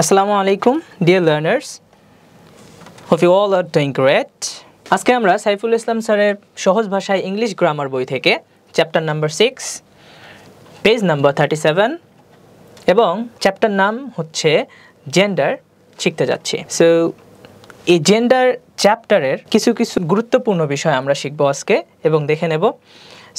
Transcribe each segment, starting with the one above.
Assalamu alaikum, dear learners. Hope you all are doing great. আজকে আমরা সাইফুল ইসলাম স্যারের সহজ ভাষায় ইংলিশ গ্রামার বই থেকে চ্যাপ্টার নাম্বার 6 পেজ নাম্বার 37 এবং চ্যাপ্টার নাম হচ্ছে জেন্ডার শিখতে যাচ্ছি। সো এই জেন্ডার চ্যাপ্টারের কিছু গুরুত্বপূর্ণ বিষয় আমরা শিখব আজকে এবং দেখে নেব।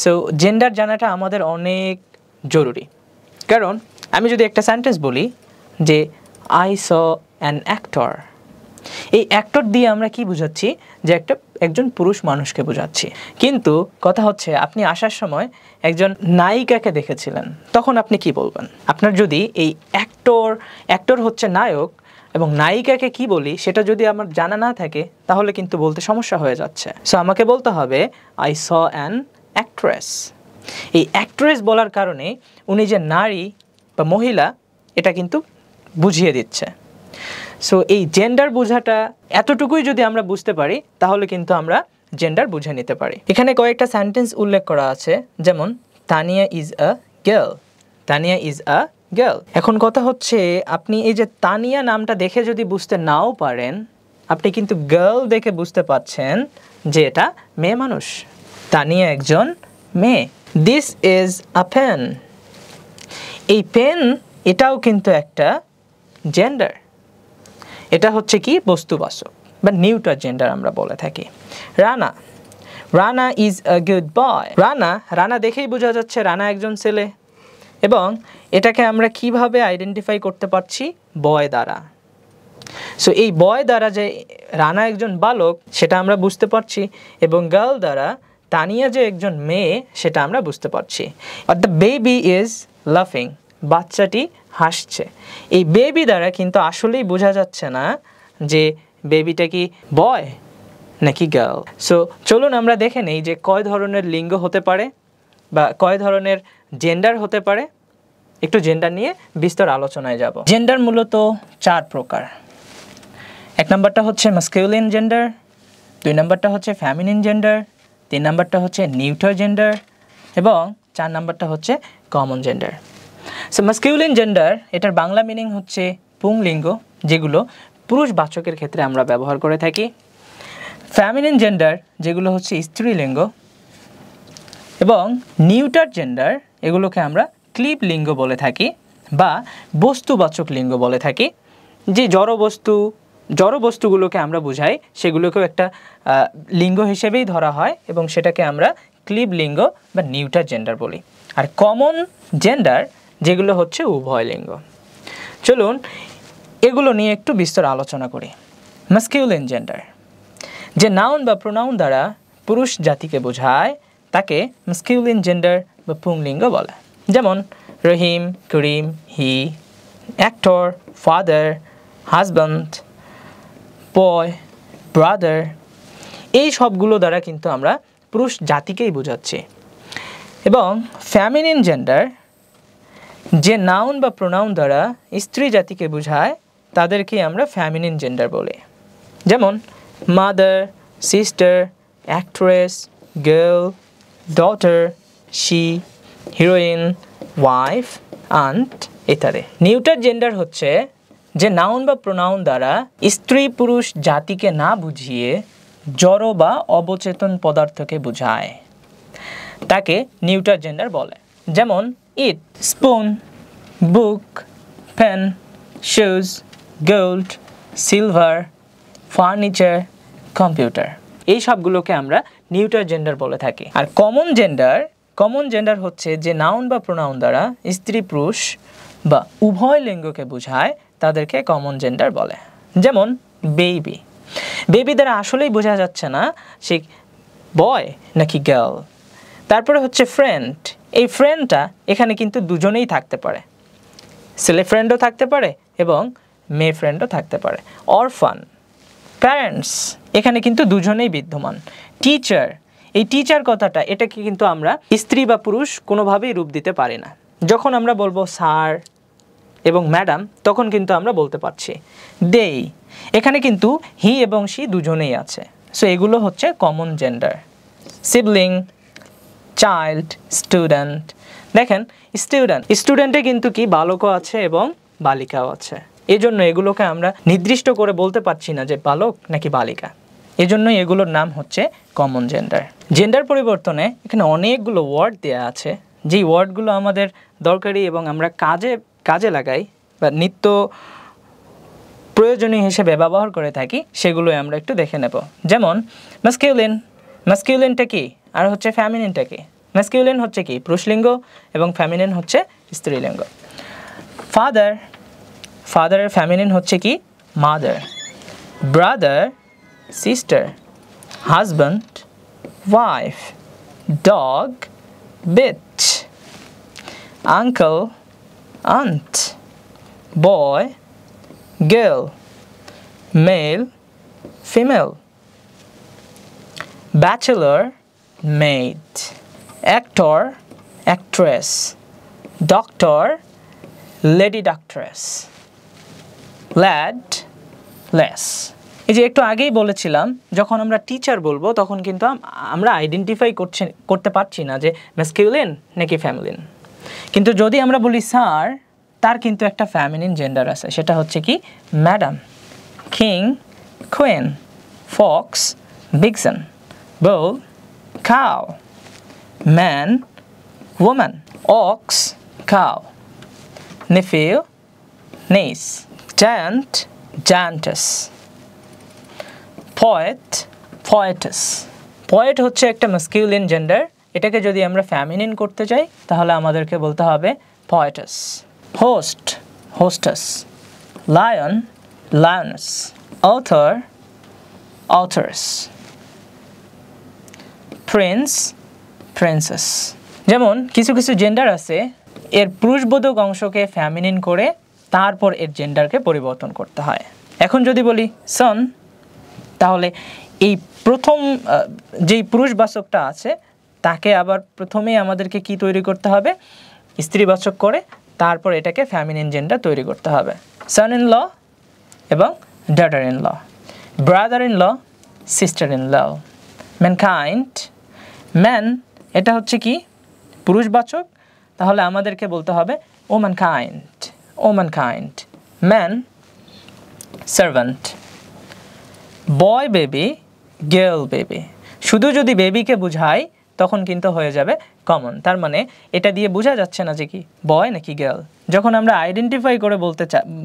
সো জেন্ডার জানাটা আমাদের অনেক জরুরি, কারণ আমি যদি একটা সেন্টেন্স বলি যে I saw an actor, এই অ্যাক্টর দিয়ে আমরা কি বোঝাচ্ছি? যে একজন পুরুষ মানুষকে বোঝাচ্ছি। কিন্তু কথা হচ্ছে আপনি আসার সময় একজন নায়িকাকে দেখেছিলেন, তখন আপনি কি বলবেন? আপনার যদি এই অ্যাক্টর হচ্ছে নায়ক এবং নায়িকাকে কি বলি সেটা যদি আমার জানা না থাকে, তাহলে কিন্তু বলতে সমস্যা হয়ে যাচ্ছে। সো আমাকে বলতে হবে I saw an actress। এই অ্যাক্ট্রেস বলার কারণে উনি যে নারী বা মহিলা এটা কিন্তু বুঝিয়ে দিচ্ছে। সো এই জেন্ডার বোঝাটা এতটুকুই যদি আমরা বুঝতে পারি, তাহলে কিন্তু আমরা জেন্ডার বুঝে নিতে পারি। এখানে কয়েকটা সেন্টেন্স উল্লেখ করা আছে, যেমন Tania is a girl, Tania is a girl. এখন কথা হচ্ছে আপনি এই যে তানিয়া নামটা দেখে যদি বুঝতে নাও পারেন, আপনি কিন্তু গার্ল দেখে বুঝতে পারছেন যে এটা মেয়ে মানুষ, তানিয়া একজন মেয়ে। দিস ইজ আ পেন, এই পেন এটাও কিন্তু একটা জেন্ডার, এটা হচ্ছে কি বস্তুবাচক বা নিউট্রাল জেন্ডার আমরা বলে থাকি। Rana, Rana is a good boy, Rana দেখেই বোঝা যাচ্ছে রানা একজন ছেলে, এবং এটাকে আমরা কিভাবে আইডেন্টিফাই করতে পারছি? বয় দ্বারা। সো এই বয় দ্বারা যে রানা একজন বালক সেটা আমরা বুঝতে পারছি, এবং গার্ল দ্বারা তানিয়া যে একজন মেয়ে সেটা আমরা বুঝতে পারছি। আর দ্য বেবি ইজ লাফিং, বাচ্চাটি হাসছে। এই বেবি দ্বারা কিন্তু আসলেই বোঝা যাচ্ছে না যে বেবিটা কি বয় নাকি গার্ল। সো চলুন আমরা দেখে নেই যে কয় ধরনের লিঙ্গ হতে পারে বা কয় ধরনের জেন্ডার হতে পারে। একটু জেন্ডার নিয়ে বিস্তর আলোচনায় যাব। জেন্ডার মূলত 4 প্রকার। 1 নম্বরটা হচ্ছে মাস্কুলিন জেন্ডার, 2 নম্বরটা হচ্ছে ফেমিনিন জেন্ডার, 3 নম্বরটা হচ্ছে নিউট্রাল জেন্ডার এবং 4 নম্বরটা হচ্ছে common gender. So masculine gender এটার বাংলা মিনিং হচ্ছে পুংলিঙ্গ, যেগুলো পুরুষবাচকের ক্ষেত্রে আমরা ব্যবহার করে থাকি। ফেমিনিন জেন্ডার যেগুলো হচ্ছে স্ত্রীলিঙ্গ, এবং নিউট্রাল জেন্ডার এগুলোকে আমরা ক্লিপ লিঙ্গ বলে থাকি বা বস্তুবাচক লিঙ্গ বলে থাকি। যে জড় বস্তুগুলোকে আমরা বুঝাই সেগুলোকেও একটা লিঙ্গ হিসেবেই ধরা হয়, এবং সেটাকে আমরা ক্লিপ লিঙ্গ বা নিউট্রাল জেন্ডার বলি। আর কমন জেন্ডার যেগুলো হচ্ছে উভয় লিঙ্গ। চলুন এগুলো নিয়ে একটু বিস্তর আলোচনা করি। মাস্কুলিন জেন্ডার, যে নাউন বা প্রোনাউন দ্বারা পুরুষ জাতিকে বোঝায় তাকে মাস্কুলিন জেন্ডার বা পুংলিঙ্গ বলে। যেমন রহিম, করিম, হি, অ্যাক্টর, ফাদার, হাজব্যান্ড, বয়, ব্রাদার, এই সবগুলো দ্বারা কিন্তু আমরা পুরুষ জাতিকেই বোঝাচ্ছি। এবং ফেমিনিন জেন্ডার, যে নাউন বা প্রোনাউন দ্বারা স্ত্রী জাতিকে বোঝায় তাদেরকে আমরা ফেমিনিন জেন্ডার বলি। যেমন mother, sister, actress, girl, daughter, she, heroine, wife, aunt ইত্যাদি। নিউট্রাল জেন্ডার হচ্ছে যে নাউন বা প্রোনাউন দ্বারা স্ত্রী পুরুষ জাতিকে না বুঝিয়ে জড় বা অবচেতন পদার্থকে বোঝায়, তাকে নিউট্রাল জেন্ডার বলে। যেমন it, spoon, book, pen, shoes, gold, silver, furniture, computer, এই সবগুলোকে আমরা নিউট্রাল জেন্ডার বলে থাকি। আর কমন জেন্ডার হচ্ছে যে নাউন বা প্রোনাউন দ্বারা স্ত্রী পুরুষ বা উভয় লিঙ্গকে বোঝায় তাদেরকে কমন জেন্ডার বলে। যেমন বেবি, বেবি দ্বারা আসলেই বোঝা যাচ্ছে না সে বয় নাকি গার্ল। তারপরে হচ্ছে ফ্রেন্ড, এই ফ্রেন্ডটা এখানে কিন্তু দুজনেই থাকতে পারে, ছেলে ফ্রেন্ডও থাকতে পারে এবং মেয়ে ফ্রেন্ডও থাকতে পারে। অরফান, প্যারেন্টস, এখানে কিন্তু দুজনেই বিদ্যমান। টিচার, এই টিচার কথাটা এটাকে কিন্তু আমরা স্ত্রী বা পুরুষ কোনোভাবেই রূপ দিতে পারি না। যখন আমরা বলবো স্যার এবং ম্যাডাম, তখন কিন্তু আমরা বলতে পারছি। দেই, এখানে কিন্তু হি এবং শি দুজনেই আছে। সো এগুলো হচ্ছে common gender. Sibling, child, student, দেখেন স্টুডেন্টে কিন্তু কি বালকও আছে এবং বালিকাও আছে। এজন্য এগুলোকে আমরা নির্দিষ্ট করে বলতে পারছি না যে বালক নাকি বালিকা। এজন্যই এগুলোর নাম হচ্ছে কমন জেন্ডার। জেন্ডার পরিবর্তনে এখানে অনেকগুলো ওয়ার্ড দেওয়া আছে, যেই ওয়ার্ডগুলো আমাদের দরকারি এবং আমরা কাজে লাগাই বা নিত্য প্রয়োজনীয় হিসেবে ব্যবহার করে থাকি, সেগুলোই আমরা একটু দেখে নেব। যেমন ম্যাসকিউলিন, ম্যাসকিউলিনটা কি আর হচ্ছে ফ্যামিনিনটা কি? ম্যাসকিউলিন হচ্ছে কি পুরুষলিঙ্গ এবং ফ্যামিনিন হচ্ছে স্ত্রীলিঙ্গ। ফাদার, ফাদারের ফ্যামিনিন হচ্ছে কি mother. Brother, sister. Husband, wife. Dog, bitch. Uncle, aunt. Boy, girl, male, female. Bachelor, maid. Actor, actress. Doctor, lady doctress. Lad, lass. এই যে একটু আগেই বলেছিলাম, যখন আমরা টিচার বলবো তখন কিন্তু আমরা আইডেন্টিফাই করতে পারছি না যে ম্যাসকিউলিন নাকি ফ্যামিলিন। কিন্তু যদি আমরা বলি স্যার, তার কিন্তু একটা ফ্যামিনিন জেন্ডার আছে, সেটা হচ্ছে কি madam. King, queen. Fox, vixen. Bull, cow. Man, woman. Ox, cow. Nephew, niece. Giant, giantess. Poet, poetess. Poet হচ্ছে একটা ম্যাসকিউলিন জেন্ডার, এটাকে যদি আমরা ফ্যামিনিন করতে চাই তাহলে আমাদেরকে বলতে হবে poetess. Host, hostess. Lion, lioness. Author, authoress. Prince, princess. যেমন কিছু কিছু জেন্ডার আছে এর পুরুষবোধক অংশকে ফ্যামিনিন করে তারপর এর জেন্ডারকে পরিবর্তন করতে হয়। এখন যদি বলি সন, তাহলে এই প্রথম যেই পুরুষবাচকটা আছে তাকে আবার প্রথমেই আমাদেরকে কি তৈরি করতে হবে? স্ত্রীবাচক করে তারপর এটাকে ফ্যামিনিন জেন্ডার তৈরি করতে হবে। সন ইন ল এবং daughter in law. Brother in law, sister in law. Mankind, man এটা হচ্ছে কি পুরুষবাচক, তাহলে আমাদেরকে বলতে হবে womankind, womankind. Man, servant. Boy baby, girl baby. শুধু যদি বেবিকে বুঝাই তখন কিন্তু হয়ে যাবে কমন, তার মানে এটা দিয়ে বোঝা যাচ্ছে না যে কি বয় নাকি গার্ল। যখন আমরা আইডেন্টিফাই করে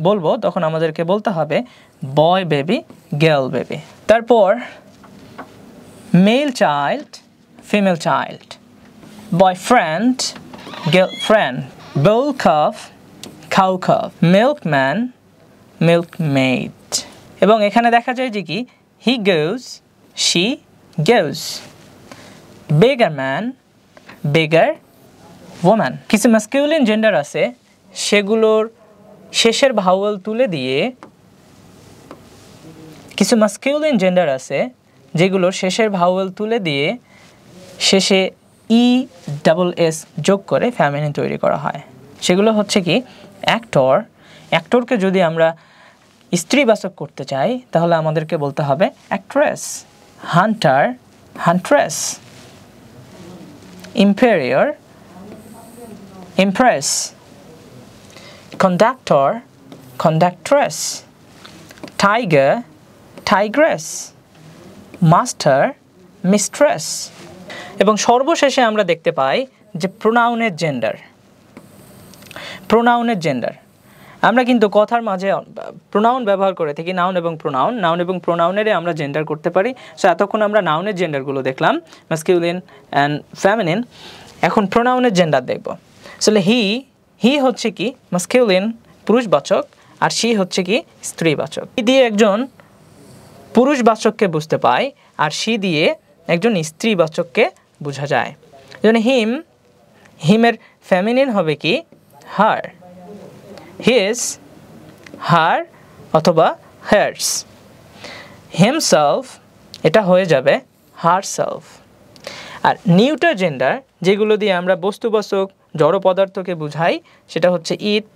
বলবো তখন আমাদেরকে বলতে হবে বয় বেবি, গার্ল বেবি। তারপর male child, female child. Boyfriend, girlfriend. Bull calf, cow calf. Milkman, milkmaid. এবং এখানে দেখা যায় যে কি he goes, she goes. Beggar man, beggar woman. কিছু ম্যাসকিউলিন জেন্ডার আছে সেগুলোর শেষের ভাওয়েল তুলে দিয়ে, কিছু ম্যাসকিউলিন জেন্ডার আছে যেগুলোর শেষের ভাওয়েল তুলে দিয়ে শেষে ই ডাবল এস যোগ করে ফ্যামিনিন তৈরি করা হয়। সেগুলো হচ্ছে কি অ্যাক্টর। অ্যাক্টরকে যদি আমরা স্ত্রীবাচক করতে চাই তাহলে আমাদেরকে বলতে হবে actress. Hunter, huntress. Emperor, empress. Conductor, conductress. Tiger, tigress. Master, mistress. এবং সর্বশেষে আমরা দেখতে পাই যে প্রোনাউনের জেন্ডার। প্রোনাউনের জেন্ডার আমরা কিন্তু কথার মাঝে প্রোনাউন ব্যবহার করে থাকি, নাউন এবং প্রোনাউন। নাউন এবং প্রোনাউনেরে আমরা জেন্ডার করতে পারি। সো এতক্ষণ আমরা নাউনের জেন্ডারগুলো দেখলাম, ম্যাসকিউলিন অ্যান্ড ফেমিনিন। এখন প্রোনাউনের জেন্ডার দেখব। আসলে হি হচ্ছে কি ম্যাসকিউলিন পুরুষবাচক, আর শি হচ্ছে কি স্ত্রীবাচক। হি দিয়ে একজন পুরুষবাচককে বুঝতে পাই, আর শি দিয়ে একজন স্ত্রীবাচককে বোঝা যায়। যেমন হিমের ফেমিনিন হবে কি হার। হিজ, হার অথবা হার্স। হিমসেলফ এটা হয়ে যাবে হারসেলফ। আর নিউটার জেন্ডার যেগুলো দিয়ে আমরা বস্তুবাচক জড় পদার্থকে বুঝাই সেটা হচ্ছে ইট।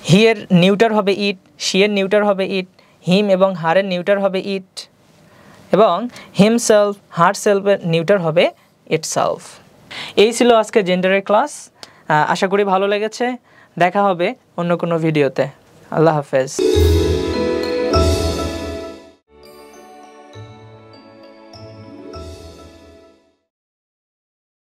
হিয়ের নিউটার হবে ইট, শিয়ের নিউটার হবে ইট, হিম এবং হারের নিউটার হবে ইট, এবং হিমসেলফ, হারসেলফের নিউটার হবে ইটসেলফ। এই ছিল আজকে জেন্ডারের ক্লাস। আশা করি ভালো লেগেছে। দেখা হবে অন্য কোনো ভিডিওতে। আল্লাহ হাফেজ।